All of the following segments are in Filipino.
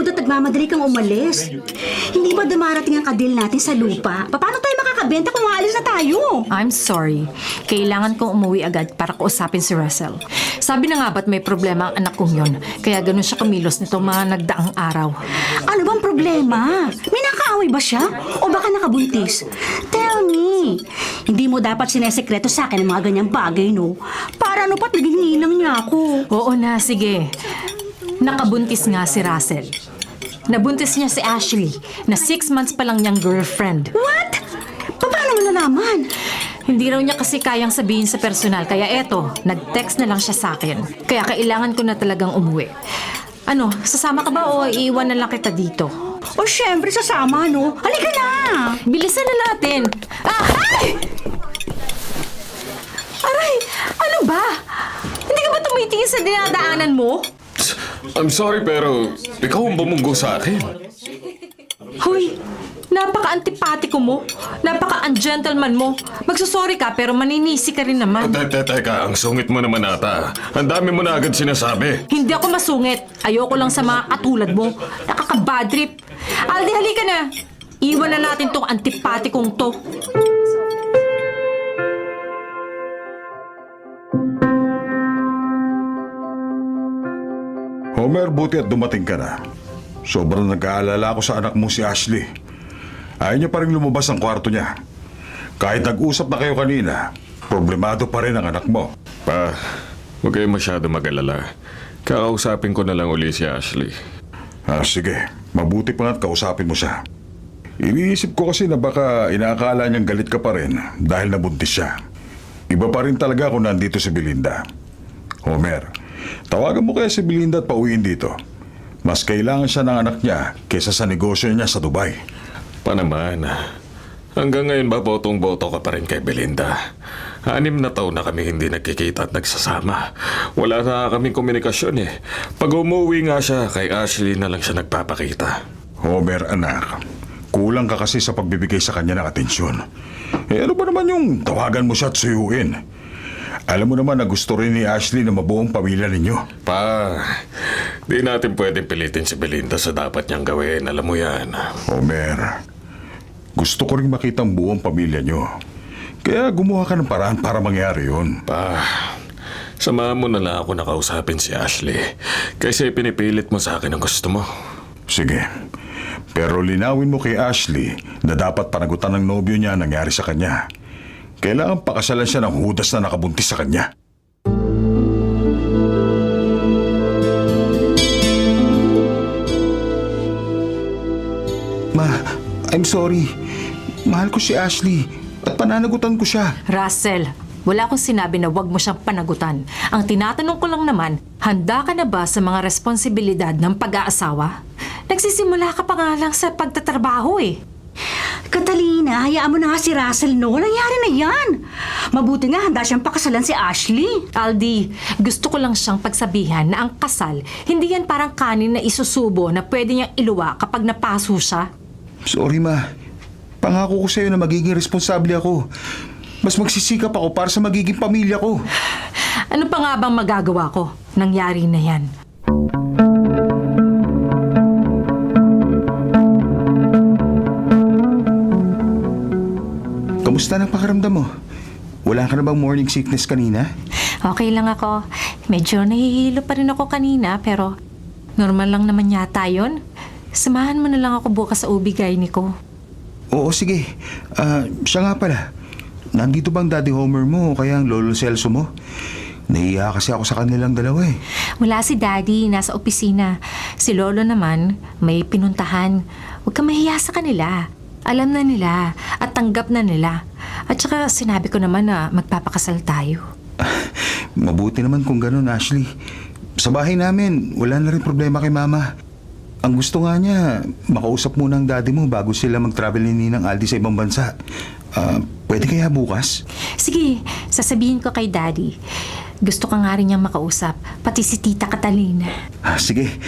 pagod at nagmamadali kang umalis. Hindi ba dumarating ang kadil natin sa lupa? Paano tayo makakabenta kung aalis na tayo? I'm sorry. Kailangan kong umuwi agad para kausapin si Russell. Sabi na nga ba't may problema ang anak kong yun, kaya ganun siya kumilos nitong mga nagdaang araw. Ano bang problema? May nakaaway ba siya? O baka nakabuntis? Tell me. Hindi mo dapat sinesekreto sa akin ang mga ganyang bagay, no? Para ano pa't naging ninang niya ako? Oo na, sige. Nakabuntis nga si Russell. Nabuntis niya si Ashley, na 6 months pa lang niyang girlfriend. What? Paano mo nalaman? Hindi raw niya kasi kayang sabihin sa personal, kaya eto, nag-text na lang siya sa akin. Kaya kailangan ko na talagang umuwi. Ano, sasama ka ba o iiwan na lang kita dito? O syempre, sasama, no? Halika na! Bilisan na natin! Ay! Aray! Ano ba? Hindi ka ba tumitingin sa dinadaanan mo? I'm sorry pero ikaw ang bumunggo sa akin. Hoy! Napaka-antipatiko mo. Napaka-ungentleman mo. Magsusorry ka pero maninisi ka rin naman. Teka, ang sungit mo naman ata. Ang dami mo na agad sinasabi. Hindi ako masungit. Ayoko lang sa mga katulad mo. Nakaka-bad trip. Aldi, halika na. Iwan na natin tong antipatikong to. Homer, buti at dumating ka na. Sobrang nag-aalala ako sa anak mo si Ashley. Ayaw niya pa rin lumabas ang kwarto niya. Kahit nag-usap na kayo kanina, problemado pa rin ang anak mo. Pa, huwag kayo masyado mag-alala. Kakausapin ko na lang uli si Ashley. Sige, mabuti pa nga't kausapin mo siya. Iniisip ko kasi na baka inaakala niyang galit ka pa rin dahil nabuntis siya. Iba pa rin talaga kung nandito si Belinda. Homer, tawagan mo kaya si Belinda at pauwiin dito. Mas kailangan siya ng anak niya kaysa sa negosyo niya sa Dubai. Pa naman, hanggang ngayon ba botong-boto ka pa rin kay Belinda? 6 na taon na kami hindi nagkikita at nagsasama. Wala na kaming komunikasyon eh. Pag umuwi nga siya, kay Ashley na lang siya nagpapakita. Homer, anak, kulang ka kasi sa pagbibigay sa kanya ng atensyon. Ano ba naman yung tawagan mo siya at suyuin? Alam mo naman na gusto rin ni Ashley na mabuong pamilya ninyo. Pa, di natin pwedeng pilitin si Belinda sa dapat niyang gawin. Alam mo yan. Homer, gusto ko rin makita ang buong pamilya nyo. Kaya gumawa ka ng paraan para mangyari yun. Pa, samahan mo na lang ako nakausapin si Ashley. Kasi pinipilit mo sa akin ang gusto mo. Sige, pero linawin mo kay Ashley na dapat panagutan ng nobyo niya ang nangyari sa kanya. Kailangan pakasalan siya ng hudas na nakabuntis sa kanya. Ma, I'm sorry. Mahal ko si Ashley at pananagutan ko siya. Russell, wala akong sinabi na wag mo siyang panagutan. Ang tinatanong ko lang naman, handa ka na ba sa mga responsibilidad ng pag-aasawa? Nagsisimula ka pa nga lang sa pagtatrabaho eh. Catalina, hayaan mo na nga si Russell, no? Nangyari na yan. Mabuti nga, handa siyang pakasalan si Ashley. Aldi, gusto ko lang siyang pagsabihan na ang kasal, hindi yan parang kanin na isusubo na pwede niyang iluwa kapag napaso siya. Sorry, Ma. Pangako ko sa'yo na magiging responsable ako. Mas magsisikap ako para sa magiging pamilya ko. Ano pa nga bang magagawa ko? Nangyari na yan. Kamusta na pakiramdam mo? Wala ka na bang morning sickness kanina? Okay lang ako. Medyo nahihilo pa rin ako kanina pero normal lang naman yata yun. Samahan mo na lang ako bukas sa ubigay ni ko. Oo, sige. Siya nga pala. Nandito bang Daddy Homer mo o kaya ang Lolo Celso mo? Nahiya kasi ako sa kanilang dalawa eh. Wala si Daddy, nasa opisina. Si Lolo naman, may pinuntahan. Huwag ka mahiya sa kanila. Alam na nila at tanggap na nila. At saka sinabi ko naman na magpapakasal tayo. Mabuti naman kung gano'n, Ashley. Sa bahay namin, wala na rin problema kay Mama. Ang gusto nga niya, makausap muna ang daddy mo bago sila mag-travel ni Ninang Aldi sa ibang bansa. Pwede kaya bukas? Sige, sasabihin ko kay Daddy. Gusto ka nga rin niyang makausap, pati si Tita Catalina. Sige,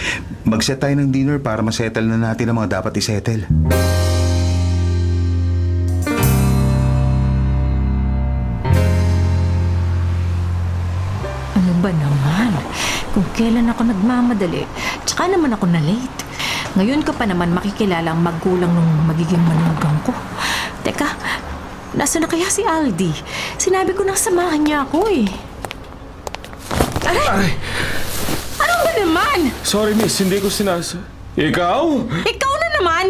mag-set tayo ng dinner para masettle na natin ang mga dapat isettle. Ano ba naman? Kung kailan ako nagmamadali, tsaka naman ako na late. Ngayon ka pa naman makikilala ang magulang ng magiging manugang ko. Teka, nasa na kaya si Aldi? Sinabi ko nang samahan niya ako eh. Ay, Ano ba naman? sorry miss, hindi ko Ikaw? Ikaw na naman!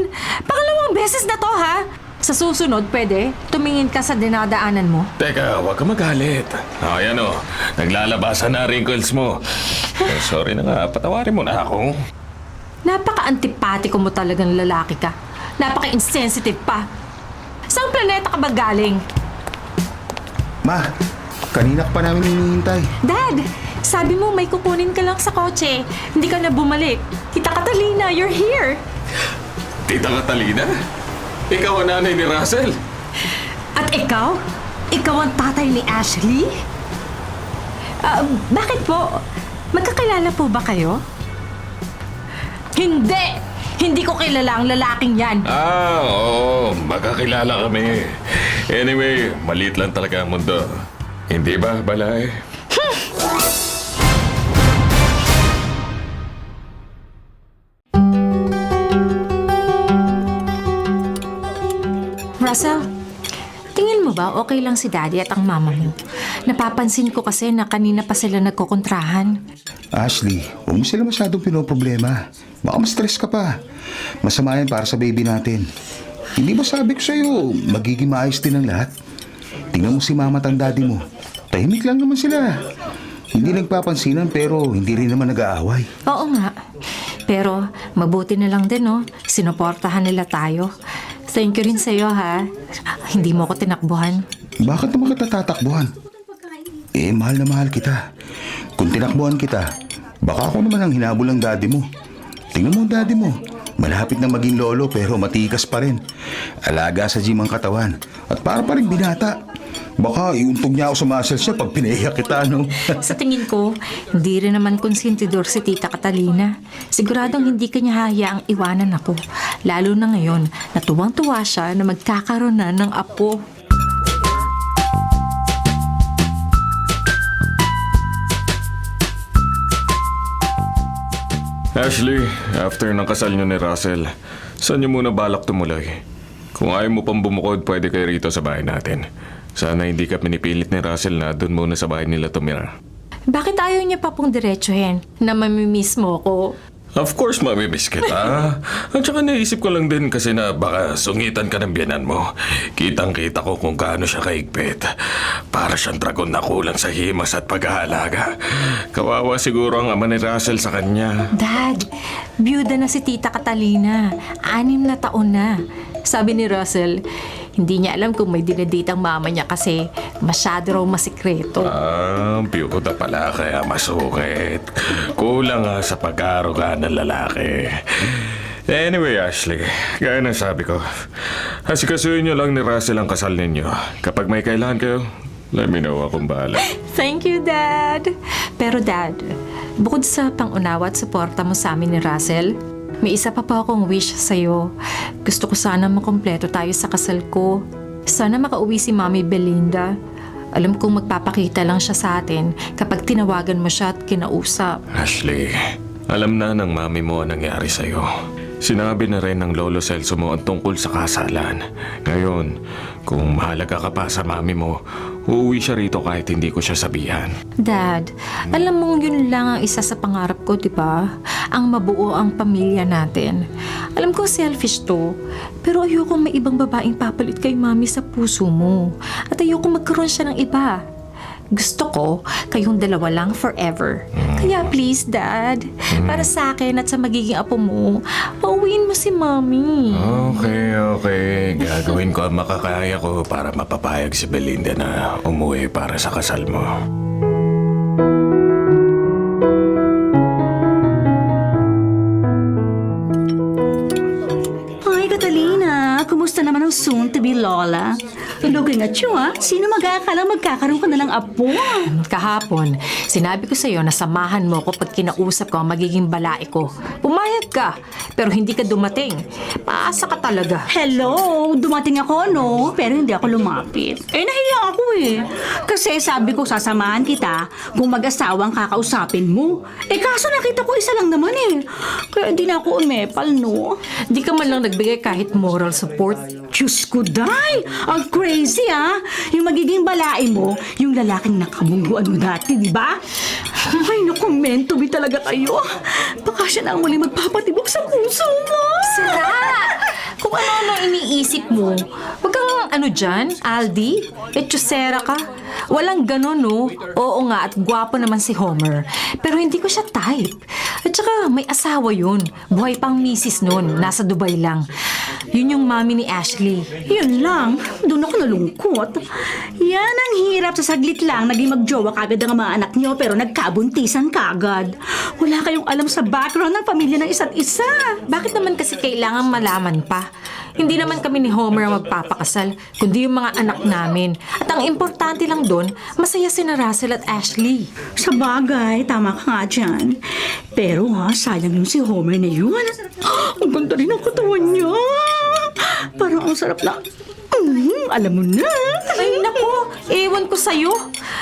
Pangalawang beses na to, ha? Sa susunod, pwede, tumingin ka sa dinadaanan mo. Teka, huwag ka magalit. Ayan o, naglalabasan na wrinkles mo. Sorry na nga, patawarin mo na ako. Napaka-antipatiko mo talagang lalaki ka. Napaka-insensitive pa. Saan planeta ka ba galing? Ma, kanina ka pa namin hinihintay. Dad, sabi mo may kukunin ka lang sa kotse. Hindi ka na bumalik. Tita Catalina, you're here. Tita Catalina? Ikaw ang nanay ni Russell? At ikaw? Ikaw ang tatay ni Ashley? Bakit po? Magkakilala po ba kayo? Hindi! Hindi ko kilala ang lalaking yan. Oo, magkakilala kami. Anyway, maliit lang talaga ang mundo. Hindi ba, Balay? Russell, tingin mo ba okay lang si Daddy at ang mama mo? Napapansin ko kasi na kanina pa sila nagkukontrahan. Ashley, huwag mo sila masyadong pinoproblema. Baka ma-stress ka pa. Masama yan para sa baby natin. Hindi ba sabi ko sa'yo, magiging maayos din ang lahat? Tingnan mo si mama at ang daddy mo. Tahimik lang naman sila. Hindi nagpapansinan pero hindi rin naman nag-aaway. Oo nga. Pero mabuti na lang din, no? Sinuportahan nila tayo. Thank you rin sa'yo, ha? Hindi mo ako tinakbuhan. Bakit naman kita tatakbuhan? Mahal na mahal kita. Kung tinakbuhan kita, baka ako naman ang hinabol ng daddy mo. Tingnan mo ang daddy mo. Malapit na maging lolo pero matigas pa rin. Alaga sa gym ang katawan. At para pa rin binata. Baka iuntog niya ako sa muscles niya pag pinaiyak kita, no? Sa tingin ko, hindi rin naman konsentidor si Tita Catalina. Siguradong hindi kanya hayaang iwanan ako. Lalo na ngayon, natuwang-tuwa siya na magkakaroon na ng apo. Ashley, after ng kasal niyo ni Russell, saan niyo muna balak tumuloy? Kung ayaw mo pang bumukod, pwede kayo rito sa bahay natin. Sana hindi ka pinipilit ni Russell na doon muna sa bahay nila tumira. Bakit ayaw niya pa pong diretsuhin na mamimiss mo ko? Of course, mamimiss kita. At saka naisip ko lang din kasi na baka sungitan ka ng biyanan mo. Kitang-kita ko kung gaano siya kaigpit. Para siyang dragon na kulang sa himas at pag-aalaga. Kawawa siguro ang ama ni Russell sa kanya. Dad, byuda na si Tita Catalina. 6 na taon na. Sabi ni Russell, hindi niya alam kung may dinedate ang mama niya kasi masyado raw masikreto. Byuda pala kaya masukit. Kulang nga sa pag-aaruga ng lalaki. Anyway, Ashley, gaya ng sabi ko, asikasuhin niyo lang ni Russell ang kasal ninyo. Kapag may kailangan kayo, let me know, akong bahala. Thank you, Dad. Pero Dad, bukod sa pangunawa at suporta mo sa amin ni Russell, may isa pa akong wish sa'yo. Gusto ko sana makumpleto tayo sa kasal ko. Sana makauwi si Mami Belinda. Alam kong magpapakita lang siya sa atin kapag tinawagan mo siya at kinausap. Ashley, alam na ng mami mo ang nangyari sa'yo. Sinabi na rin ng Lolo Celso mo ang tungkol sa kasalan. Ngayon, kung mahalaga ka pa sa mami mo, uuwi siya rito kahit hindi ko siya sabihan. Dad, alam mong yun lang ang isa sa pangarap ko, di ba? Ang mabuo ang pamilya natin. Alam ko selfish to, pero ayoko may ibang babaeng papalit kay Mami sa puso mo. At ayoko magkaroon siya ng iba. Gusto ko, kayong dalawa lang forever. Kaya please, Dad, para sa akin at sa magiging apo mo, pauwiin mo si Mami. Okay. Gagawin ko ang makakaya ko para mapapayag si Belinda na umuwi para sa kasal mo. Hi, Catalina. Kumusta naman ang soon-to-be Lola? Looking at you, ha? Sino mag-aakalang magkakaroon ka na ng apo? Kahapon, sinabi ko sa'yo na samahan mo ko pag kinausap ko ang magiging balai ko. Pumayag ka, pero hindi ka dumating. Paasa ka talaga. Hello! Dumating ako, no? Pero hindi ako lumapit. Nahiya ako eh. Kasi sabi ko sasamahan kita kung mag-asawang kakausapin mo. Kaso nakita ko isa lang naman eh. Kaya hindi na ako umepal, no? Di ka man lang nagbigay kahit moral support. Diyos ko, Day! Ang crazy, ha? Yung magiging balai mo, yung lalaking nakabungguan mo dati, di ba? Ay, naku, be talaga kayo. Baka siya na ang muli magpapatibok sa puso mo. Sira! Kung ano-ano iniisip mo, wag kang dyan, Aldi. Etchusera ka. Walang ganon, no? Oo nga, at gwapo naman si Homer. Pero hindi ko siya type. At saka, may asawa yun. Buhay pang misis nun. Nasa Dubai lang. Yun yung mami ni Ashley. Yun lang, doon ako nalungkot. Yan ang hirap sa saglit lang, naging magjowa kagad ang mga anak niyo pero nagkabuntisan kagad. Wala kayong alam sa background ng pamilya ng isa't isa. Bakit naman kasi kailangan malaman pa? Hindi naman kami ni Homer ang magpapakasal, kundi yung mga anak namin. At ang importante lang doon, masaya sina Russell at Ashley. Sa bagay, tama ka nga dyan. Pero sayang yung si Homer na yun. Ang ganda rin ang katawan niya. Parang ang sarap na. Alam mo na. Ay nako, ewan ko sa'yo.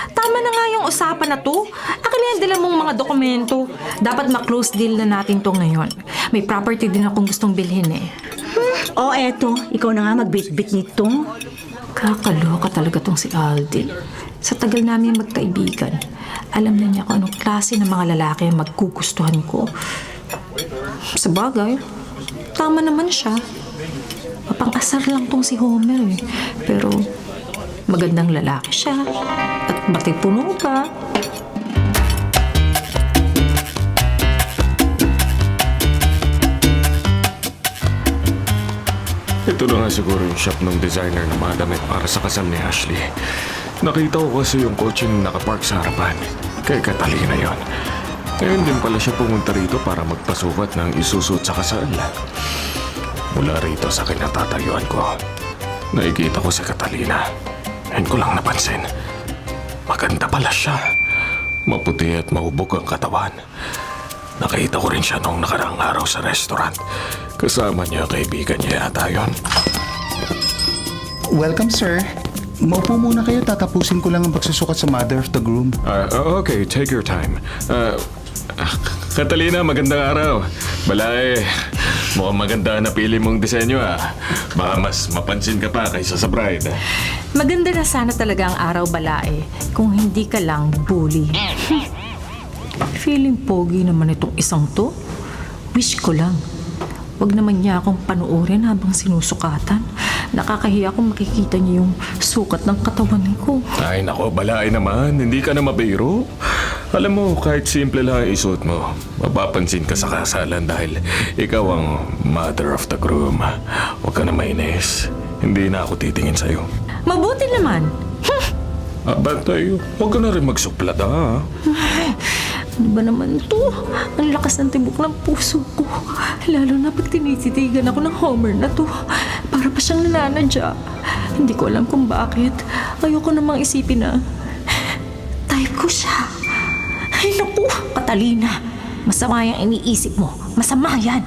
Tama na nga yung usapan na to. Akin na dala mong mga dokumento. Dapat ma-close deal na natin to ngayon. May property din akong gustong bilhin eh. Eto, ikaw na nga magbit-bit nito. Kakaloka talaga tong si Aldi. Sa tagal namin magkaibigan, alam na niya kung anong klase ng mga lalaki ang magkugustuhan ko. Sa bagay, tama naman siya. Mapang-asar lang tong si Homer eh. Pero magandang lalaki siya. At matipuno pa. Ito na nga siguro yung shop ng designer na mga damit para sa kasal ni Ashley. Nakita ko kasi yung coaching nakapark sa harapan. Kay Catalina yon. Ngayon din pala siya pumunta rito para magpasukat ng isusuot sa kasal. Mula rito sa kinatatayuan ko, nakikita ko si Catalina. Ngayon ko lang napansin. Maganda pala siya. Maputi at mahubog ang katawan. Nakita ko rin siya noong nakaraang araw sa restaurant. Kasama niya kaibigan niya yata yun. Welcome, sir. Maupo muna kayo, tatapusin ko lang ang pagsusukat sa mother of the groom. Okay, take your time. Catalina, magandang araw. Balay, mukhang maganda na pili mong disenyo Baka mas mapansin ka pa kaysa sa bride. Maganda na sana talaga ang araw balae kung hindi ka lang bully. Feeling pogi naman itong isang to. Wish ko lang. Wag naman niya akong panuorin habang sinusukatan. Nakakahiya kung makikita niya yung sukat ng katawan ko. Ay nako, balay naman. Hindi ka na mabiro. Alam mo, kahit simple lang ang isuot mo, mapapansin ka sa kasalan dahil ikaw ang mother of the groom. Huwag ka na mainis. Hindi na ako titingin sa'yo. Mabuti naman. Bantay, huwag ka na rin magsuplat Ano ba naman to? Ang lakas ng tibok ng puso ko. Lalo na pag tinititigan ako ng Homer na to. Para pa siyang nananadya. Hindi ko alam kung bakit. Ayoko namang isipin na type ko siya. Ay naku, Catalina. Masama yung iniisip mo. Masama yan.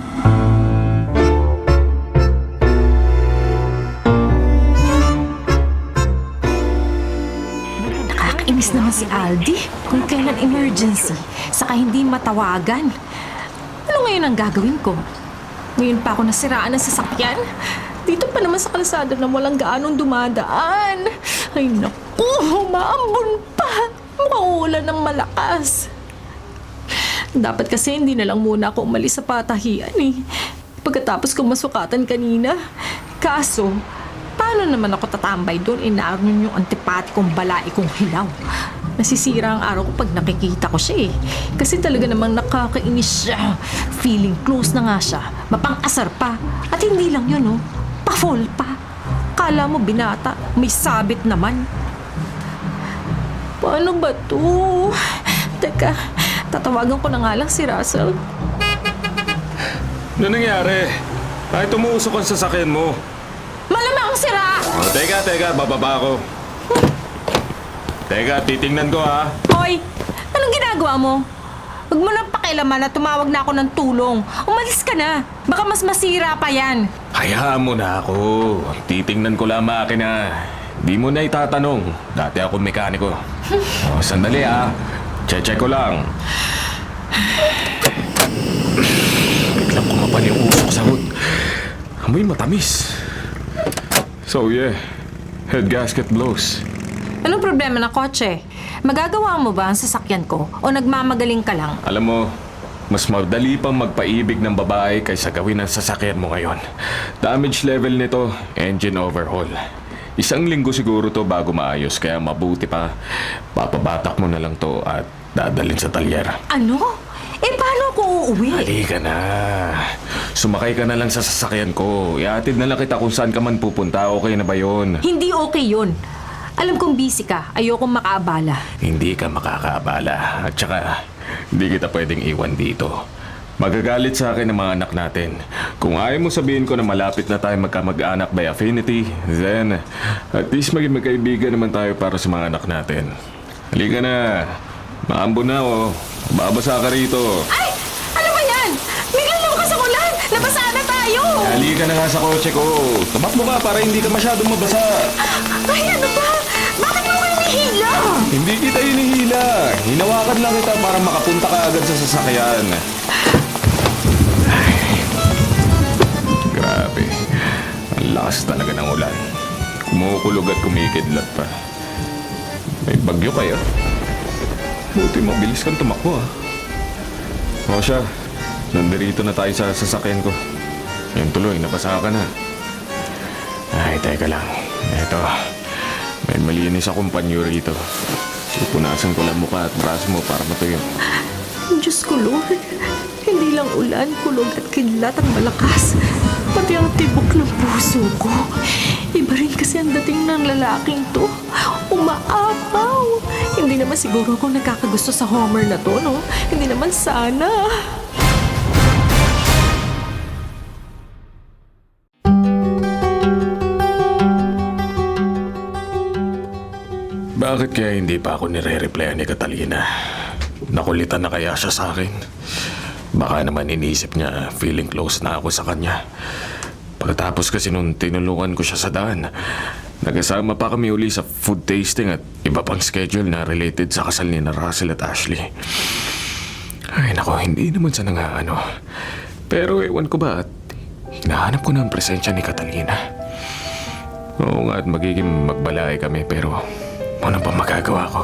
Nakakainis naman si Aldi. Kung kailan emergency, saka hindi matawagan. Ano ngayon ang gagawin ko? Ngayon pa ako nasiraan ng sasakyan? Dito pa naman sa kalsada na walang gaanong dumadaan. Ay naku, maambon pa. Mauulan ng malakas. Dapat kasi hindi na lang muna ako umalis sa patahian eh. Pagkatapos kong masukatan kanina. Kaso, paano naman ako tatambay doon? Inaarnon yung antipatikong balai kong hilaw. Nasisira ang araw ko pag nakikita ko siya eh. Kasi talaga namang nakakainis siya. Feeling close na nga siya. Mapang-asar pa. At hindi lang yun, pa-fall pa. Kala mo binata, may sabit naman. Paano ba to? Teka, tatawagan ko na nga lang si Russell. Ano nangyari? Ay, tumuusok ang sasakyan mo. Malamang sira! Oh, teka, bababa ako. Teka, titingnan ko ha. Hoy! Anong ginagawa mo? Huwag mo nang pakialaman na tumawag na ako ng tulong. Umalis ka na. Baka mas masira pa yan. Hayaan mo na ako. Titingnan ko lang makina. Di mo na itatanong. Dati ako mekaniko. Oh, sandali ha. Check ko lang. Biglang kumapal yung usok sa hood. Amoy matamis. So yeah, head gasket blows. Anong problema ng kotse? Magagawa mo ba ang sasakyan ko o nagmamagaling ka lang? Alam mo, mas madali pang magpaibig ng babae kaysa gawin ang sasakyan mo ngayon. Damage level nito, engine overhaul. 1 linggo siguro to bago maayos, kaya mabuti pa, papabatak mo na lang to at dadalhin sa talyer. Ano? Eh, paano ako uuwi? Halika na. Sumakay ka na lang sa sasakyan ko. Iatid na lang kita kung saan ka man pupunta. Okay na ba yun? Hindi okay yun. Alam kong busy ka. Ayokong makaabala. Hindi ka makakaabala. At saka, hindi kita pwedeng iwan dito. Magagalit sa akin ang mga anak natin. Kung ayaw mo sabihin ko na malapit na tayo magkamag-anak by affinity, then at least maging magkaibigan naman tayo para sa mga anak natin. Halika na. Maambo na oh. Babasa ka rito. Ay! Ano ba yan? Biglang lumakas ang ulan! Nabasa na tayo! Halika na nga sa kotse ko. Tumakbo ka para hindi ka masyadong mabasa. Ay, ano ba? Bakit mo hinihila? Hindi kita hinihila. Hinawakan lang kita para makapunta ka agad sa sasakyan. Ay, grabe. Ang lakas talaga ng ulan. Kumukulog at kumikidlat pa. May bagyo kayo. Buti mabilis kang tumakbo ah. O siya, nandirito na tayo sa sasakyan ko. Yan tuloy, nabasa ka na. Ay, teka lang. Eto, may malinis akong panyo rito. Pupunasan ko lang mukha at braso mo para matuyo. Diyos ko, Lord. Hindi lang ulan, kulog at kidlat ang malakas. Pati ang tibok ng puso ko. Iba rin kasi ang dating ng lalaking to. Umaapaw. Hindi naman siguro ako nakakagusto sa Homer na to, no? Hindi naman sana. Bakit kaya hindi pa ako nire-replyan ni Catalina? Nakulitan na kaya siya sa akin? Baka naman iniisip niya feeling close na ako sa kanya. Pagkatapos kasi nung tinulungan ko siya sa daan, nagkasama pa kami uli sa food tasting at iba pang schedule na related sa kasal ni na Russell at Ashley. Ay nako, hindi naman sa nangaano. Pero ewan ko ba at hinahanap ko na ang presensya ni Catalina. Oo nga at magiging magbalay kami pero ano pa magagawa ko?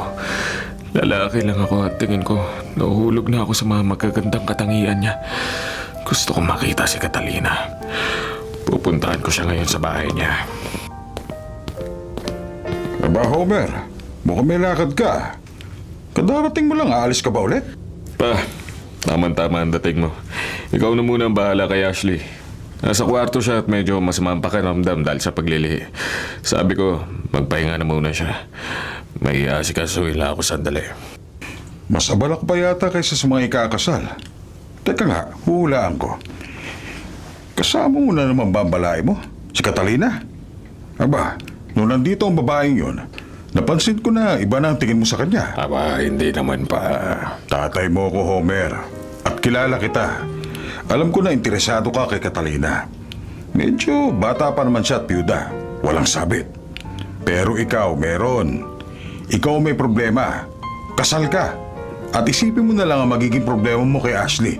Lalaki lang ako at tingin ko nahuhulog na ako sa mga magagandang katangian niya. Gusto kong makita si Catalina. Pupuntahan ko siya ngayon sa bahay niya. Aba, Homer, mukhang may lakad ka. Kadarating mo lang, aalis ka ba ulit? Pa, tama-tama ang dating mo. Ikaw na muna ang bahala kay Ashley. Nasa kwarto siya at medyo masamang pakiramdam dahil sa paglilihi. Sabi ko, magpahinga na muna siya. May asikasuhin lang ako sandali. Mas abala ka pa yata kaysa sa mga ikakasal. Teka nga, huhulaan ko. Kasama mo na naman ba ang balay mo? Si Catalina? Aba, nung nandito ang babaeng yon, napansin ko na iba na ang tingin mo sa kanya. Aba, hindi naman pa. Tatay mo ko, Homer. At kilala kita. Alam ko na interesado ka kay Catalina. Medyo bata pa naman siya at piyuda. Walang sabit. Pero ikaw, meron. Ikaw may problema. Kasal ka. At isipin mo na lang ang magiging problema mo kay Ashley.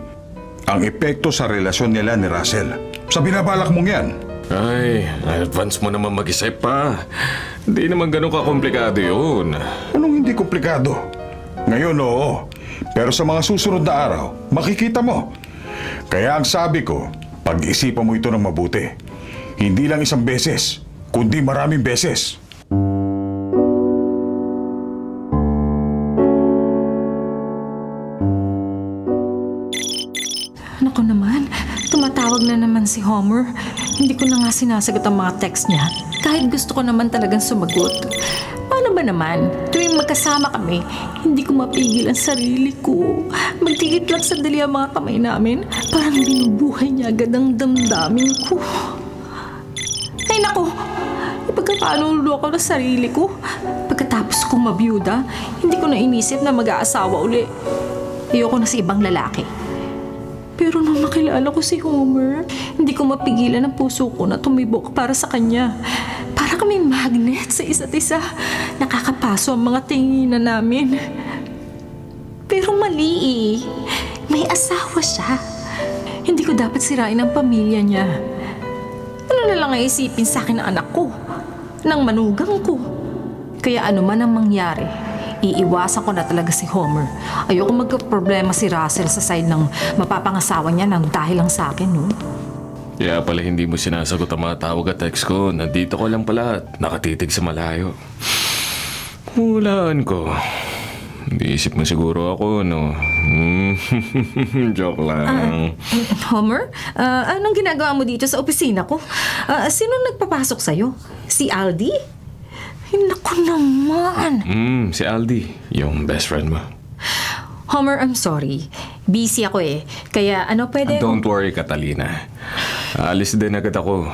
Ang epekto sa relasyon nila ni Russell. Sa binabalak mong yan. Ay, advance mo naman mag-isip pa. Hindi naman ganun kakomplikado yun. Anong hindi komplikado? Ngayon, oo. Pero sa mga susunod na araw, makikita mo. Kaya ang sabi ko, pag-isipan mo ito ng mabuti. Hindi lang isang beses, kundi maraming beses. Naku naman, tumatawag na naman si Homer. Hindi ko na nga sinasagot ang mga text niya. Kahit gusto ko naman talagang sumagot. Paano ba naman? Tuwing magkasama kami, hindi ko mapigil ang sarili ko. Magtikit lang sandali ang mga kamay namin. Parang binubuhay niya agad ang damdamin ko. Ay naku! pagkakanulo ako ng sarili ko. Pagkatapos kong mabiyuda, hindi ko na inisip na mag-aasawa uli. Ayoko na sa ibang lalaki. Pero nung nakilala ko si Homer, hindi ko mapigilan ang puso ko na tumibok para sa kanya. Para kaming magnet sa isa't isa. Nakakapaso ang mga tinginan namin. Pero mali eh. May asawa siya. Hindi ko dapat sirain ang pamilya niya. Ano na lang ay isipin sa akin ng anak ko, ng manugang ko. Kaya ano man ang mangyari, iiwasan ko na talaga si Homer. Ayoko magka-problema si Russell sa side ng mapapangasawa niya nang dahil lang sa akin, no? Kaya pala hindi mo sinasagot ang mga tawag at text ko. Nandito ko lang pala at nakatitig sa malayo. Hulaan ko. Naisip mo siguro ako, no? Joke lang. Homer, anong ginagawa mo dito sa opisina ko? Sino nagpapasok sa'yo? Si Aldi? Ay, naku naman. Si Aldi, yung best friend mo. Homer, I'm sorry. Busy ako eh. Kaya ano pwede... Don't worry, Catalina. Aalis din agad ako.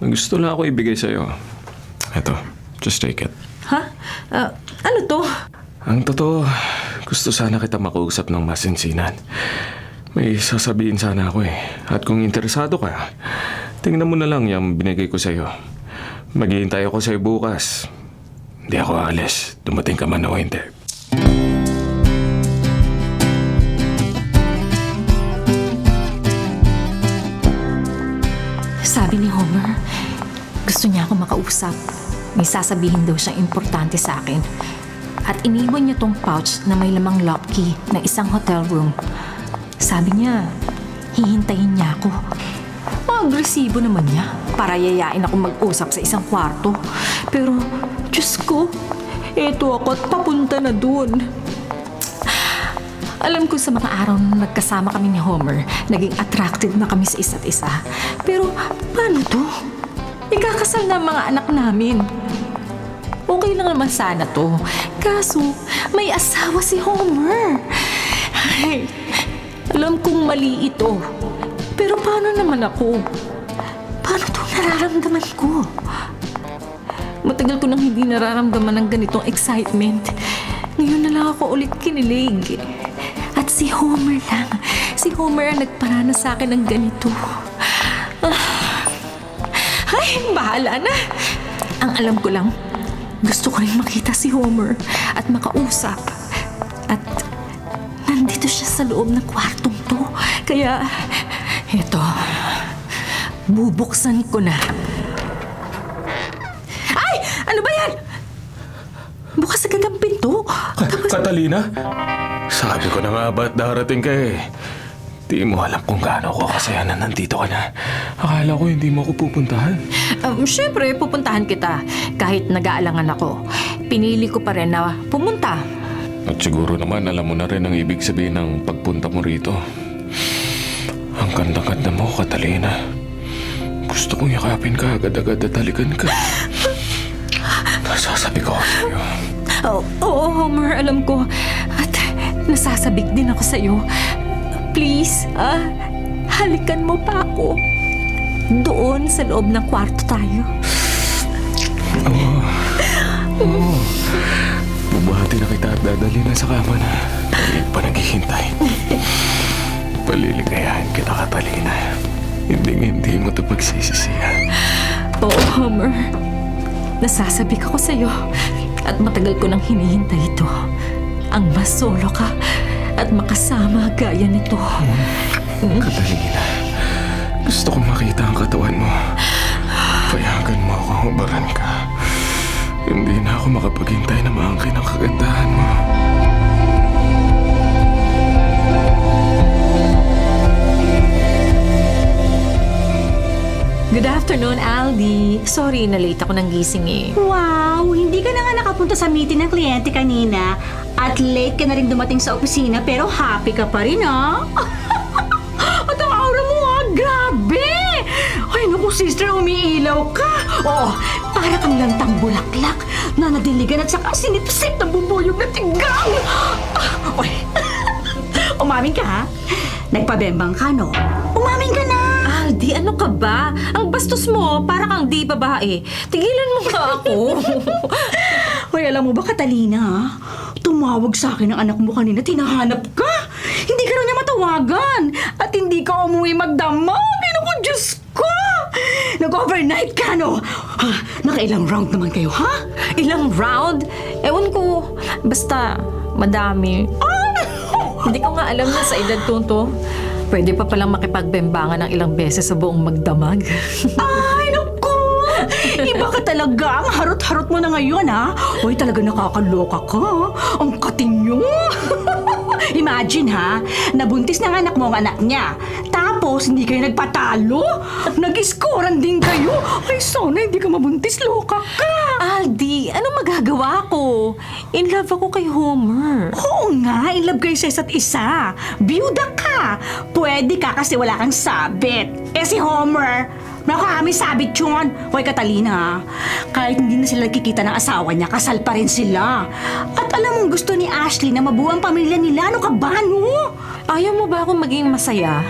Gusto lang ako ibigay sa'yo. Eto, just take it. Ha? Ano to? Ang totoo, gusto sana kita makausap ng masinsinan. May sasabihin sana ako eh. At kung interesado ka, tingnan mo na lang yung binigay ko sa'yo. Maghihintay ako sa'yo bukas. Hindi ako aalis. Dumating ka man o hindi. Sabi ni Homer, gusto niya ako makausap. May sasabihin daw siyang importante sa akin. At iniwan niya tong pouch na may lamang lock key ng isang hotel room. Sabi niya, hihintayin niya ako. Agresibo naman niya para yayain ako mag-usap sa isang kwarto. Pero, Diyos ko, eto ako at papunta na dun. Alam ko sa mga araw na nagkasama kami ni Homer, naging attracted na kami sa isa't isa. Pero, paano to? Ikakasal na ang mga anak namin. Okay lang naman sana to. Kaso, may asawa si Homer. Ay, alam kong mali ito. Pero paano naman ako? Paano to nararamdaman ko? Matagal ko nang hindi nararamdaman ng ganitong excitement. Ngayon na lang ako ulit kinilig. At si Homer lang. Si Homer ang nagparana sa akin ng ganito. Ay, bahala na. Ang alam ko lang, gusto ko rin makita si Homer at makausap. At nandito siya sa loob ng kwartong to. Kaya, eto, bubuksan ko na. Ay! Ano ba yan? Bukas agad ang pinto. Catalina? Sabi ko na nga ba't darating ka eh. Di mo alam kung gaano ko kasaya na nandito ka na. Akala ko hindi mo ako pupuntahan. Siyempre, pupuntahan kita. Kahit nag-aalangan ako, pinili ko pa rin na pumunta. At siguro naman alam mo na rin ang ibig sabihin ng pagpunta mo rito. Ang ganda-ganda mo, Catalina. Gusto kong yakapin ka agad-agad at halikan ka. Nasasabi ko sa'yo. Oo, Homer, alam ko. At nasasabik din ako sa'yo. Please, halikan mo pa ako. Doon sa loob ng kwarto tayo. Oo. Bubahati na kita at dadali na sa kama na. Palit pa naghihintay. Paliligayahan kita, Catalina. Hindi mo ito pagsisisihan. Oo, Homer. Nasasabik ako sa'yo. At matagal ko nang hinihintay ito. Ang masolo ka at makasama gaya nito. Catalina, gusto kong makita ang katawan mo. Payagan mo ako, hubaran ka. Hindi na ako makapaghintay na maangkin ang kagandahan mo. Good afternoon, Aldi. Sorry, na-late ako ng gising eh. Wow, hindi ka na nga nakapunta sa meeting ng kliyente kanina at late ka na rin dumating sa opisina pero happy ka pa rin, ah. At ang aura mo, ah, grabe! Ay, naku, sister, umiilaw ka. Oo, para kang lantang bulaklak na nadiligan at saka sinipsip ng bubuyog na tigang. Uy, umamin ka, ha? Nagpabembang ka, no? Umamin ka na! Aldi, Aldi, ano ka ba? Ang bastos mo, para kang di babae. Tigilan mo nga ako. Hoy, alam mo ba, Catalina, ha? Tumawag sa akin ang anak mo kanina, tinahanap ka. Hindi ka raw niya matawagan. At hindi ka umuwi magdamag. Ay, naku, Diyos ko! Nag-overnight ka, no? Ha, nakailang round naman kayo, ha? Ilang round? Ewan ko. Basta, madami. Hindi ko nga alam na sa edad ko to. Pwede pa palang makipagbembangan ng ilang beses sa buong magdamag. Ay, naku! Iba ka talaga. Ang harot-harot mo na ngayon, ha? Hoy, talaga nakakaloka ka. Ang katinyo. Imagine, ha? Nabuntis ng anak mo ang anak niya. Tapos, hindi kayo nagpatalo. Nag-scorean din kayo. Ay, sana hindi ka mabuntis. Loka ka. Aldi, anong magagawa ko? In love ako kay Homer. Oo nga, in love kayo sa isa't isa. Biyuda ka. Pwede ka kasi wala kang sabit. Eh si Homer, may sabit yun. Hoy Catalina, kahit hindi na sila nakikita ng asawa niya, kasal pa rin sila. At alam mong gusto ni Ashley na mabuo ang pamilya nila. Ano ka ba, no? Ayaw mo ba akong maging masaya?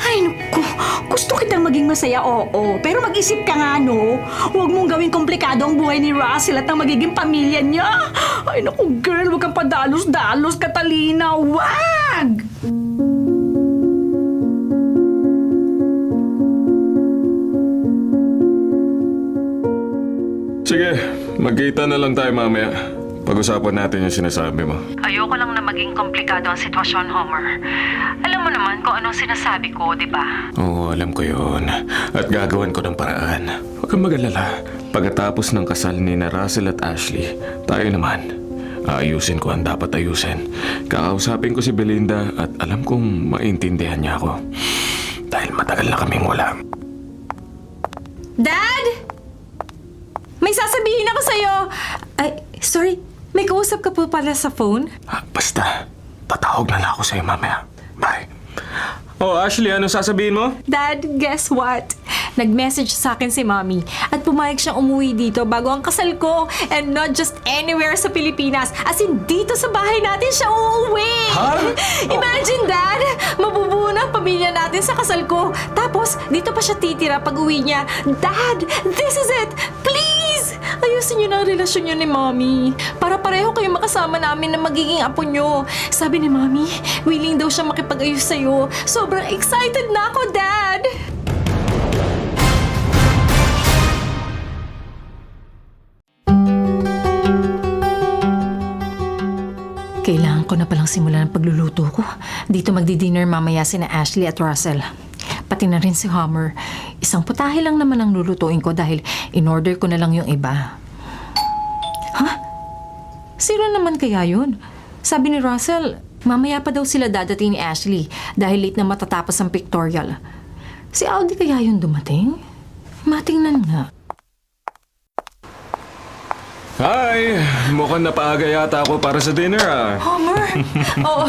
Ay, naku. Gusto kitang maging masaya, oo. Pero mag-isip ka nga, no? Huwag mong gawing komplikado ang buhay ni Russell at ang magiging pamilya niya. Ay, naku, girl. Huwag kang padalos-dalos, Catalina. Wag! Sige, magkita na lang tayo mamaya. Pag-usapan natin yung sinasabi mo. Ayoko lang na maging komplikado ang sitwasyon, Homer. Alam mo naman kung anong sinasabi ko, di ba? Oo, alam ko yun. At gagawan ko ng paraan. Huwag kang mag-alala. Pagkatapos ng kasal ni na Russell at Ashley, tayo naman. Aayusin ko ang dapat ayusin. Kakausapin ko si Belinda at alam kong maintindihan niya ako. Dahil matagal na kaming wala. Dad! May sasabihin ako sa'yo. Ay, sorry. May kausap ka po pala sa phone? Basta, tatawag na lang ako sa'yo mamaya. Bye. Oh, Ashley, anong sasabihin mo? Dad, guess what? Nag-message sa akin si Mommy at pumayag siyang umuwi dito bago ang kasal ko and not just anywhere sa Pilipinas. As in, dito sa bahay natin siya uuwi. Ha? Imagine, Dad! Mabubuo na ang pamilya natin sa kasal ko. Tapos, dito pa siya titira pag uwi niya. Dad, this is it! Please! Ayusin niyo na ang relasyon niyo ni Mommy. Para pareho kayo makasama namin na magiging apo niyo. Sabi ni Mommy, willing daw siya makipag-ayos sa'yo. Sobrang excited na ako, Dad! Kailangan ko na palang simulan ang pagluluto ko. Dito magdi-dinner mamaya sina Ashley at Russell. Pati na rin si Homer. Isang putahe lang naman ang lulutuin ko dahil in-order ko na lang yung iba. Ha? Sino naman kaya yun? Sabi ni Russell, mamaya pa daw sila dadating ni Ashley dahil late na matatapos ang pictorial. Si Aldi kaya yun dumating? Matingnan nga. Hi! Mukhang napaaga yata ako para sa dinner, ah. Homer! Oo,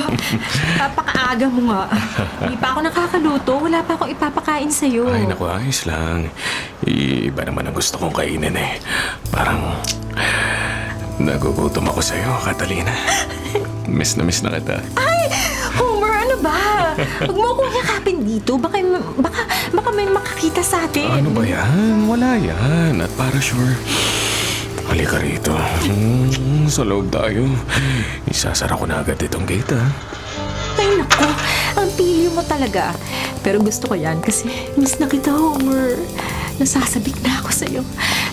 napakaaga mo nga. Hindi pa ako nakakaluto. Wala pa akong ipapakain sa'yo. Ay, naku, ayos lang. Iba naman ang gusto kong kainin eh. Parang nagugutom ako sa'yo, Catalina. Miss na kita. Ay! Homer, ano ba? Huwag mo akong yakapin dito. Baka may makakita sa atin. Ano ba yan? Wala yan. At para sure, halika rito. Sa loob tayo. Isasara ko na agad itong gate, ha? Ay, naku. Ang pili mo talaga. Pero gusto ko yan kasi miss na kita, Homer. Nasasabik na ako sa'yo.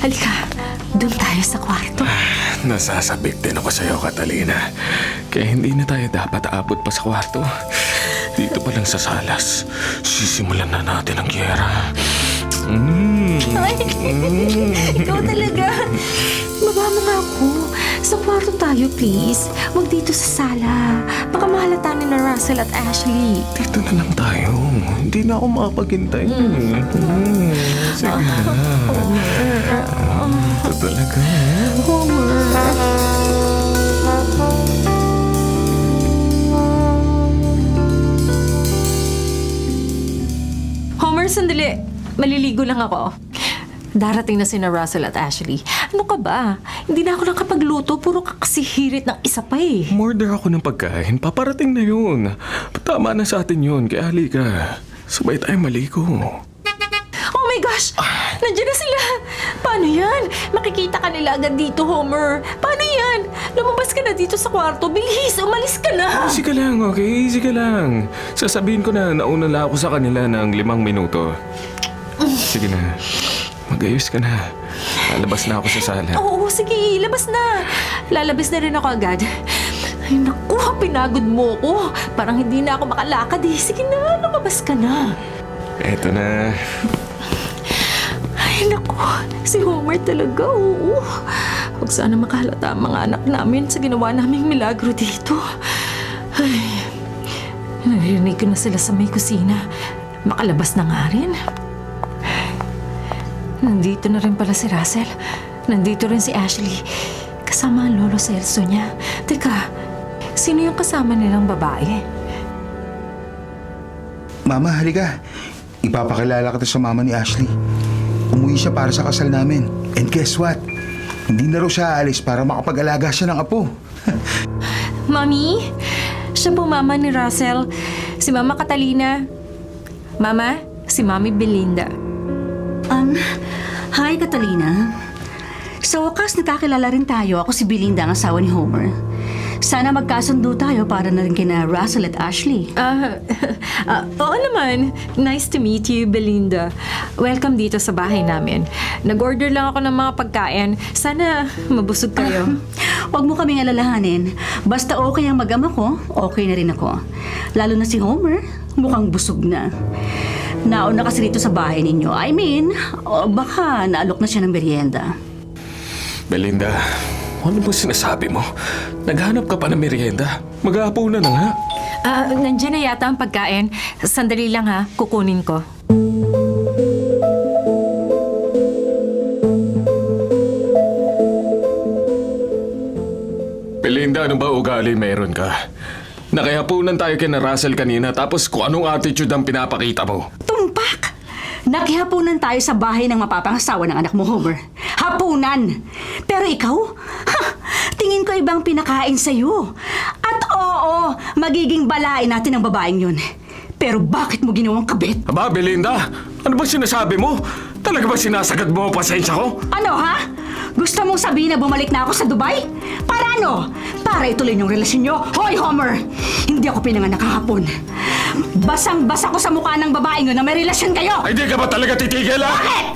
Halika, doon tayo sa kwarto. Nasasabik din ako sa'yo, Catalina. Kaya hindi na tayo dapat aabot pa sa kwarto. Dito pa lang sa salas, sisimulan na natin ang gyera. Ay, ikaw talaga. Baba mo nga ako. Sa kwarto tayo, please. Huwag dito sa sala. Baka mahalata ni na Russell at Ashley. Dito na lang tayo. Hindi na ako makapaghintay. Sige na. Ito talaga. Homer, sandali. Maliligo lang ako. Darating na sina Russell at Ashley. Ano ka ba? Hindi na ako nakapagluto. Puro kakasihirit ng isa pa eh. Umorder ako ng pagkain. Paparating na yun. Tama na sa atin yun. Kaya halika. Sabay tayo maligo. my gosh! Nandiyan na sila! Paano yan? Makikita ka nila agad dito, Homer. Paano yan? Lumabas ka na dito sa kwarto. Bilis! Umalis ka na! Easy ka lang, okay? Easy ka lang. Sasabihin ko na nauna lang ako sa kanila ng 5 minuto. Sige na. Mag-ayos ka na. Lalabas na ako sa sala. Oo, sige. Labas na. Lalabas na rin ako agad. Ay, naku, pinagod mo ko. Parang hindi na ako makalakad eh. Sige na, lumabas ka na. Eto na. Ay, naku, si Homer talaga, oo. Huwag sana makahalata ang mga anak namin sa ginawa naming milagro dito. Ay, naririnig ko na sila sa may kusina. Makalabas na nga rin. Nandito na rin pala si Russell. Nandito rin si Ashley. Kasama ang lolo Celso niya. Teka, sino yung kasama nilang babae? Mama, halika. Ipapakilala kita sa mama ni Ashley. Umuwi siya para sa kasal namin. And guess what? Hindi na raw siya aalis para makapag-alaga siya ng apo. Mami, siya po mama ni Russell. Si Mama Catalina. Mama, si Mami Belinda. Hi, Catalina. Sa wakas, nakakilala rin tayo. Ako si Belinda, ang asawa ni Homer. Sana magkasundo tayo para na rin kina Russell at Ashley. Oo naman. Nice to meet you, Belinda. Welcome dito sa bahay namin. Nag-order lang ako ng mga pagkain. Sana mabusog kayo. Huwag mo kaming alalahanin. Basta okay ang mag-ama ko, okay na rin ako. Lalo na si Homer, mukhang busog na. Nauna kasi rito sa bahay ninyo. I mean, baka naalok na siya ng merienda. Belinda, ano ba sinasabi mo? Naghanap ka pa ng merienda? Mag-aapunan na nga. Nandiyan na yata ang pagkain. Sandali lang ha, kukunin ko. Belinda, ano ba ugali meron ka? Nakihapunan tayo kina Russell kanina tapos kung anong attitude ang pinapakita mo. Tumpak! Nakihapunan tayo sa bahay ng mapapangasawa ng anak mo, Homer. Hapunan! Pero ikaw? Ha! Tingin ko ibang pinakain sa'yo. At oo, magiging balain natin ang babaeng yun. Pero bakit mo ginawang kabit? Aba, Belinda, ano ba sinasabi mo? Talaga ba sinasagad mo ang pasensya ko? Ano ha? Gusto mong sabihin na bumalik na ako sa Dubai? Para ano? Para ituloy yung relasyon nyo? Hoy, Homer! Hindi ako pinanganak kahapon. Basang-basa ko sa mukha ng babaeng yun na may relasyon kayo! Ay, di ka ba talaga titigil, ha? Bakit?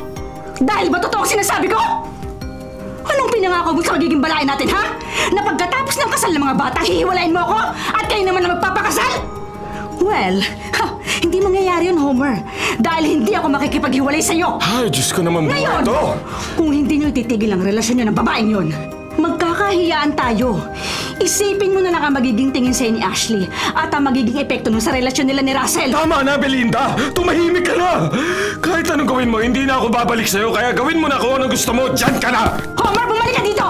Dahil ba totoo ang sinasabi ko? Anong pinangako mo sa magiging balain natin, ha? Na pagkatapos ng kasal ng mga bata, hihiwalayin mo ako? At kayo naman na magpapakasal? Well, hindi mangyayari yun, Homer. Dahil hindi ako makikipaghiwalay sa'yo. Ay, Diyos ko naman Ngayon, buto. kung hindi nyo ititigil ang relasyon nyo ng babaeng yun, magkakahiyaan tayo. Isipin mo na lang ang magiging tingin sa'yo ni Ashley at ang magiging epekto nun sa relasyon nila ni Russell. Tama na, Belinda! Tumahimik ka na! Kahit anong gawin mo, hindi na ako babalik sa'yo, kaya gawin mo na kung anong gusto mo, dyan ka na! Homer, bumalik ka dito!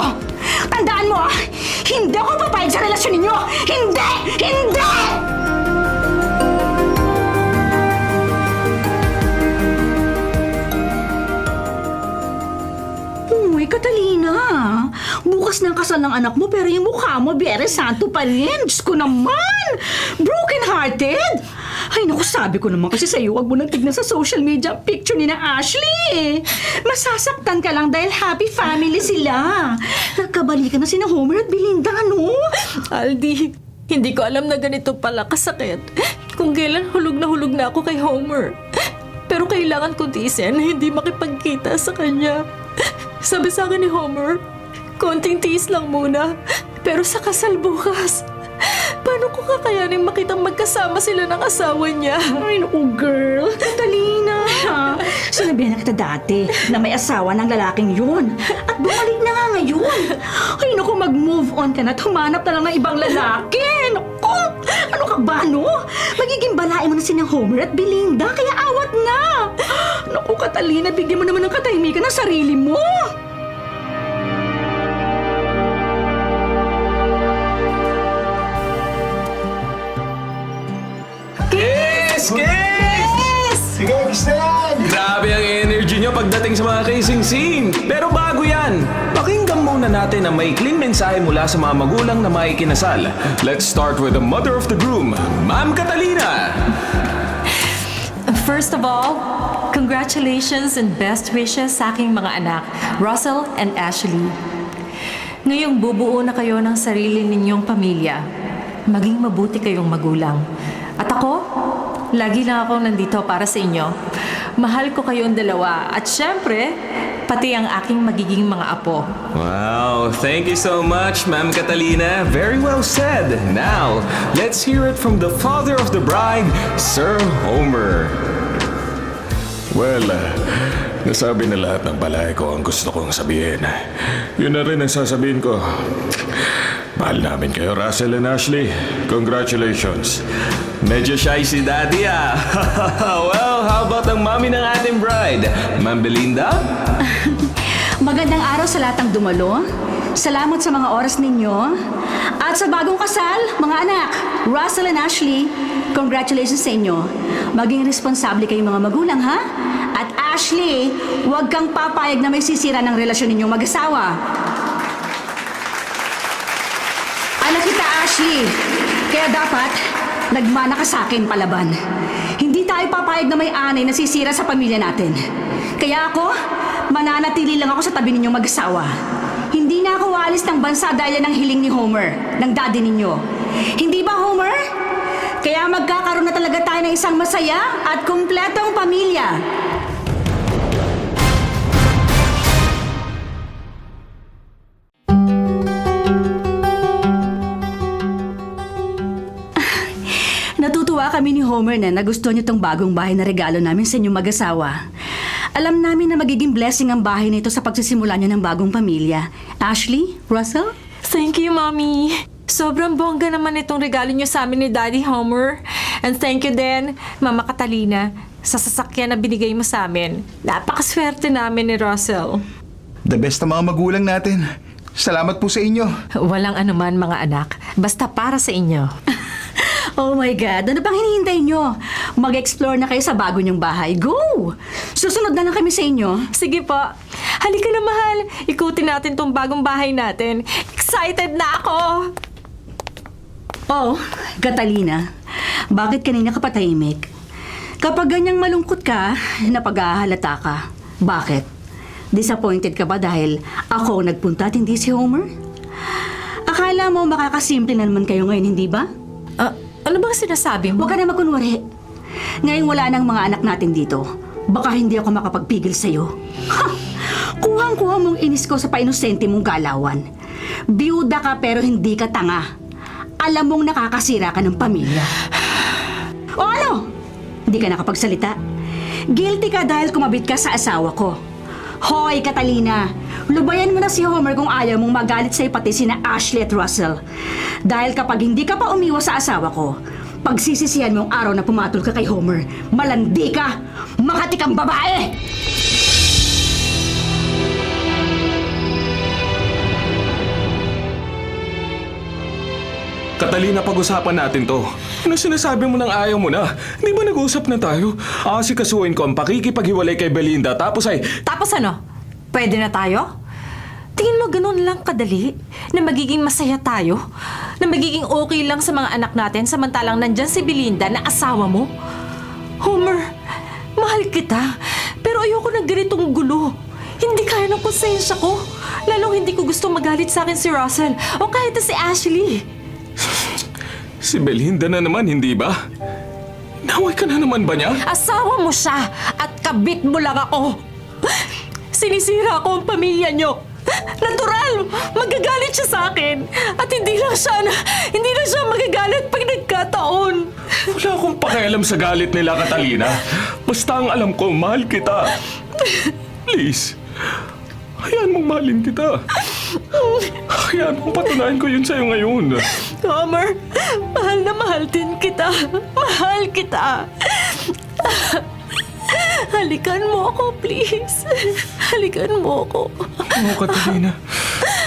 Tandaan mo, hindi ako papayag sa relasyon ninyo! Hindi! Hindi! Uy, Catalina, bukas na ang kasal ng anak mo pero yung mukha mo, Biyere Santo pa rin. Diyos ko naman! Broken-hearted! Ay, naku, sabi ko naman kasi sa'yo, huwag mo nang tignan sa social media ang picture ni na Ashley. Masasaktan ka lang dahil happy family sila. Nagkabalikan na sina Homer at Belinda, ano? Aldi, hindi ko alam na ganito pala kasakit. Kung kailan hulog na ako kay Homer. Pero kailangan ko tiisin na hindi makipagkita sa kanya. Sabi sa akin ni Homer, konting tiis lang muna. Pero sa kasal bukas, paano ko kakayanin makitang magkasama sila ng asawa niya? Ay, naku, girl. Catalina. Sinabihan na kita dati na may asawa ng lalaking yun. At bumalik na nga ngayon. Ay, naku, mag-move on ka na at humanap na lang ng ibang lalaki. Naku, ano ka ba, no? Magiging balae mo na si Homer at Belinda, kaya awat na. Naku, Catalina, bigyan mo naman ng katahimikan ng sarili mo. Kiss! Kiss! Sige, kiss na yan! Grabe ang energy nyo pagdating sa mga kissing scene. Pero bago yan, pakinggan muna natin ang maikling mensahe mula sa mga magulang na maikinasal. Let's start with the mother of the groom, Ma'am Catalina. First of all, Congratulations and best wishes sa aking mga anak, Russell and Ashley. Ngayong bubuo na kayo ng sarili ninyong pamilya, maging mabuti kayong magulang. At ako, lagi lang ako nandito para sa inyo. Mahal ko kayong dalawa at syempre, pati ang aking magiging mga apo. Wow, thank you so much, Ma'am Catalina. Very well said. Now, let's hear it from the father of the bride, Sir Homer. Well, nasabi na lahat ng balay ko ang gusto kong sabihin. Yun na rin ang sasabihin ko. Mahal namin kayo, Russell and Ashley. Congratulations. Medyo shy si Daddy ah. Well, how about ang mami ng ating bride, Ma'am Belinda? Magandang araw sa lahat ng dumalo. Salamat sa mga oras ninyo. At sa bagong kasal, mga anak, Russell and Ashley, congratulations sa inyo. Maging responsable kayong mga magulang, ha? At Ashley, huwag kang papayag na may sisira ng relasyon ninyong mag-asawa. Anak kita, Ashley. Kaya dapat, nagmana ka sa akin palaban. Hindi tayo papayag na may anay na sisira sa pamilya natin. Kaya ako, mananatili lang ako sa tabi ninyong mag-asawa. Hindi na ako waalis ng bansa dahil ng hiling ni Homer, ng daddy ninyo. Hindi ba, Homer? Kaya magkakaroon na talaga tayo ng isang masaya at kumpletong pamilya. Natutuwa kami ni Homer na nagustuhan niyo tong bagong bahay na regalo namin sa inyong mag-asawa. Alam namin na magiging blessing ang bahay na ito sa pagsisimula niyo ng bagong pamilya. Ashley? Russell? Thank you, Mommy. Sobrang bongga naman itong regalo niyo sa amin ni Daddy Homer. And thank you din, Mama Catalina, sa sasakyan na binigay mo sa amin. Napakaswerte namin ni Russell. The best na mga magulang natin. Salamat po sa inyo. Walang anuman, mga anak. Basta para sa inyo. Oh my God, ano pang hinihintay nyo? Mag-explore na kayo sa bago nyong bahay. Go! Susunod na lang kami sa inyo. Sige po. Halika na, mahal. Ikutin natin tong bagong bahay natin. Excited na ako! Oh, Catalina, bakit kanina ka patahimik? Kapag ganyang malungkot ka, napag-ahalata ka. Bakit? Disappointed ka ba dahil ako ang nagpunta at hindi si Homer? Akala mo makakasimple na naman kayo ngayon, hindi ba? Ano bang sinasabi mo? Huwag ka na magkunwari. Ngayon wala nang mga anak natin dito. Baka hindi ako makapagpigil sa'yo. Ha! Kuhang-kuha mong inis ko sa painosente mong galawan. Biyuda ka pero hindi ka tanga. Alam mong nakakasira ka ng pamilya. O ano? Hindi ka nakapagsalita. Guilty ka dahil kumabit ka sa asawa ko. Hoy, Catalina! Lubayan mo na si Homer kung ayaw mong magalit sa pati sina Ashley at Russell. Dahil kapag hindi ka pa umiwas sa asawa ko, pagsisisihan mo ang araw na pumatol ka kay Homer, malandi ka! Makati kang babae! Catalina, pag-usapan natin to. Ano sinasabi mo nang ayaw mo na? Di ba nag-usap na tayo? Asikasuhin ko ang pakikipaghiwalay kay Belinda tapos ay... Tapos ano? Pwede na tayo? Tingin mo ganun lang kadali? Na magiging masaya tayo? Na magiging okay lang sa mga anak natin samantalang nandyan si Belinda na asawa mo? Homer, mahal kita. Pero ayoko na ganitong gulo. Hindi kaya ng konsensya ko. Lalong hindi ko gusto magalit sa akin si Russell o kahit na si Ashley. Si Belinda na naman, hindi ba? Naway ka na naman ba niya? Asawa mo siya at kabit mo lang ako. Sinisira ko ang pamilya niyo. Natural, magagalit siya sa akin. At hindi lang siya magagalit pag nagkataon. Wala akong pakialam sa galit nila, Catalina. Basta ang alam ko, mahal kita. Please, hayaan mong mahalin kita. Hayaan mong patunayan ko yun sa'yo ngayon. Homer, mahal na mahal din kita. Mahal kita. Halikan mo ako, please. Halikan mo ako. Oo, Catalina.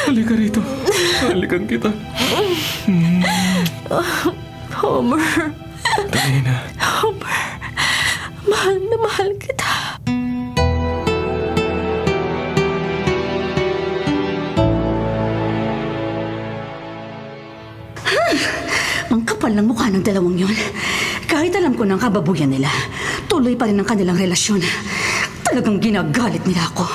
Halika rito. Halikan kita. Homer. Catalina. Homer. Mahal na mahal kita. Ang kapal ng mukha ng dalawang yon. Kahit alam ko ng kababuyan nila, tuloy pa rin ang kanilang relasyon. Talagang ginagalit nila ako.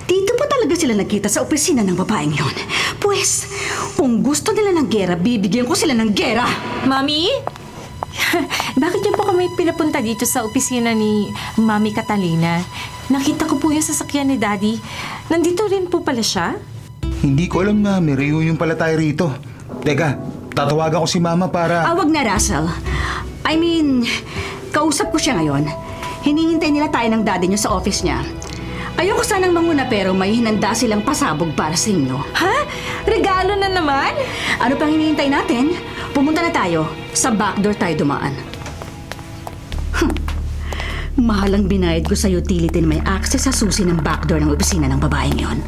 Dito pa talaga sila nagkita sa opisina ng babaeng yon. Pues, kung gusto nila ng gera, bibigyan ko sila ng gera. Mami? Bakit niyo po kami pinapunta dito sa opisina ni Mami Catalina? Nakita ko po yung sasakyan ni Daddy. Nandito rin po pala siya? Hindi ko alam na may reunion pala tayo rito. Teka, tatawagan ko si Mama para... Wag na, Russell. I mean, kausap ko siya ngayon. Hinihintay nila tayo ng daddy niyo sa office niya. Ayoko sanang manguna pero may hinanda silang pasabog para sa inyo. Ha? Regalo na naman? Ano pang hinihintay natin? Pumunta na tayo. Sa backdoor tayo dumaan. Mahal ang binayad ko sa utility na may access sa susi ng backdoor ng opisina ng babaeng yon.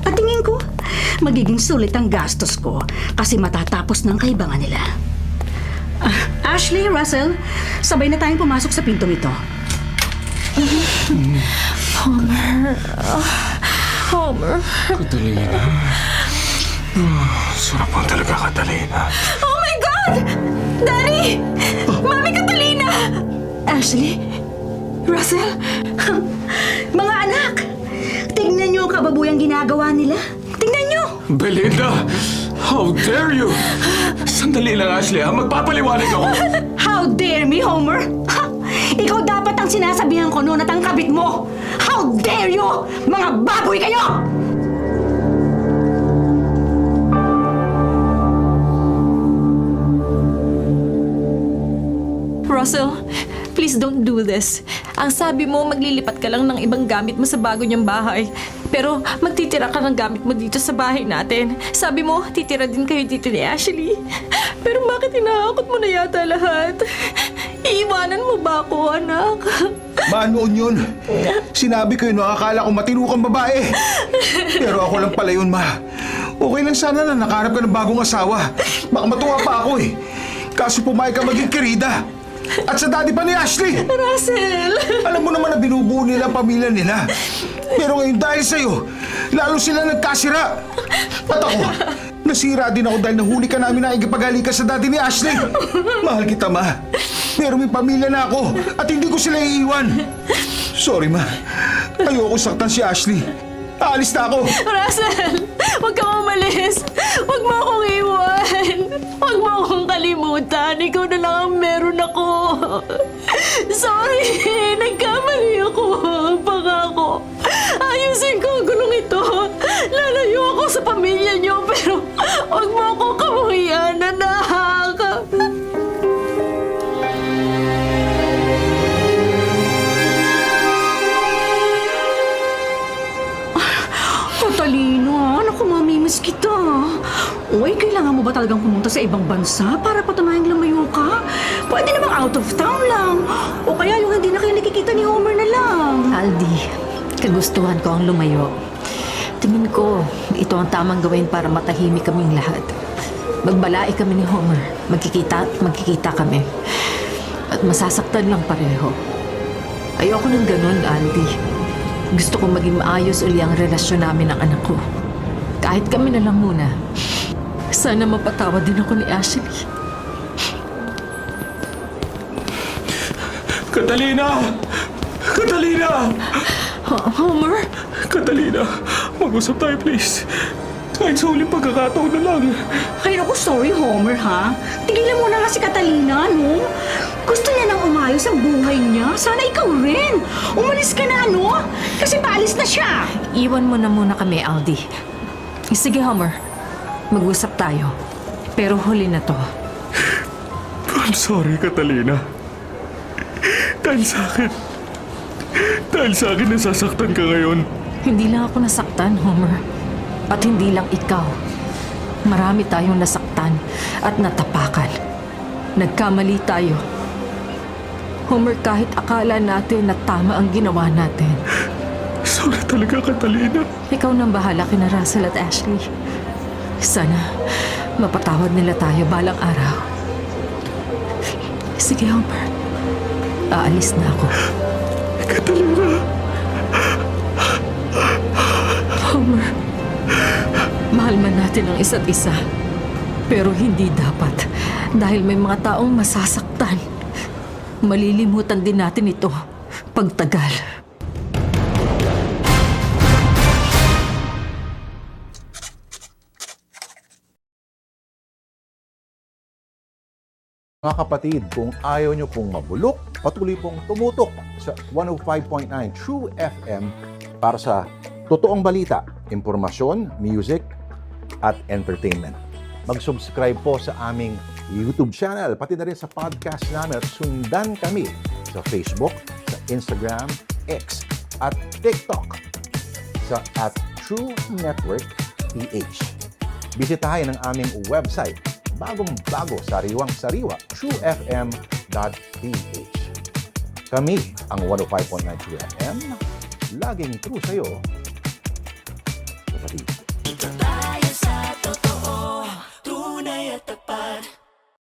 At tingin ko, magiging sulit ang gastos ko kasi matatapos ng kaibangan nila. Ashley, Russell, sabay na tayong pumasok sa pintong ito. Homer. Catalina. Sarap mo talaga, Catalina. Oh my God! Daddy! Mami Catalina! Ashley? Russell? Mga anak! Tingnan niyo ang kababuyang ginagawa nila. Tingnan niyo! Belinda! How dare you! Sandali lang, Ashley, ha? Magpapaliwanag ako. How dare me, Homer? Ha! Ikaw dapat ang sinasabihan ko noon at ang kabit mo! How dare you! Mga baboy kayo! Russell, please don't do this. Ang sabi mo, maglilipat ka lang ng ibang gamit mo sa bago niyang bahay. Pero magtitira ka ng gamit mo dito sa bahay natin. Sabi mo, titira din kayo dito ni Ashley. Pero bakit hinahakot mo na yata lahat? Iiwanan mo ba ako, anak? Noon yun. Sinabi ko yun, akala ko matino kang babae. Pero ako lang pala yun, Ma. Okay lang sana na nakahanap ka ng bagong asawa. Baka matuwa pa ako eh. Kaso pumayag ka maging kirida. At sa daddy pa ni Ashley. Russell! Alam mo naman na binubuo nila ang pamilya nila. Pero ngayon dahil sa'yo, lalo sila nagkasira. At ako, nasira din ako dahil nahuli ka namin na ikipag-alika sa daddy ni Ashley. Mahal kita, Ma. Pero may pamilya na ako at hindi ko sila iiwan. Sorry, Ma. Ayoko saktan si Ashley. Aalis na ako. Russell! Huwag kang umalis! Huwag mo akong iwan! Huwag mo akong kalimutan! Ikaw na lang ang meron ako! Sorry! Nagkamali ako! Pangako! Ayusin ko ang gulong ito! Lalayo ako sa pamilya niyo pero huwag mo akong kamuhian, anak! Catalina, naku, mamimiss kita. Uy, kailangan mo ba talagang pumunta sa ibang bansa para patunayang lumayo ka? Pwede namang out of town lang. O kaya yung hindi na kayo nakikita ni Homer na lang. Aldi, kagustuhan ko ang lumayo. Tingin ko, ito ang tamang gawin para matahimik kaming lahat. Magbalai kami ni Homer. Magkikita kami. At masasaktan lang pareho. Ayoko ng ganun, Aldi. Gusto kong maging maayos uli ang relasyon namin ng anak ko. Kahit kami na lang muna. Sana mapatawad din ako ni Ashley. Catalina! Catalina! Homer? Catalina, mag-usap tayo, please. Kahit sa huling pagkakataon na lang. Ay, naku, sorry, Homer, ha? Tigilan mo na nga si Catalina, no? Gusto niya nang umayos ang buhay niya. Sana ikaw rin. Umalis ka na, no? Kasi paalis na siya. Iwan mo na muna kami, Aldi. Sige, Homer. Mag-usap tayo. Pero huli na to. I'm sorry, Catalina. Dahil sa akin nasasaktan ka ngayon. Hindi lang ako nasaktan, Homer. At hindi lang ikaw. Marami tayong nasaktan at natapakan. Nagkamali tayo. Homer, kahit akala natin na tama ang ginawa natin. Sorry talaga, Catalina. Ikaw nang bahala kina Russell at Ashley. Sana mapatawad nila tayo balang araw. Sige, Homer. Aalis na ako. Catalina. Homer, mahal man natin ang isa't isa. Pero hindi dapat dahil may mga taong masasaktan. malilimutan din natin ito pagtagal. Mga kapatid, kung ayaw nyo pong mabulok, patuloy pong tumutok sa 105.9 True FM para sa totoong balita, impormasyon, music, at entertainment. Mag-subscribe po sa aming YouTube channel, pati na rin sa podcast namin at sundan kami sa Facebook, sa Instagram, X, at TikTok sa @True Network PH. Bisitahin ang aming website, bagong-bago, sariwang-sariwa, truefm.ph. Kami ang 105.9 True FM, laging true sa'yo, kapatid. Tayo sa totoo, tunay at tapat.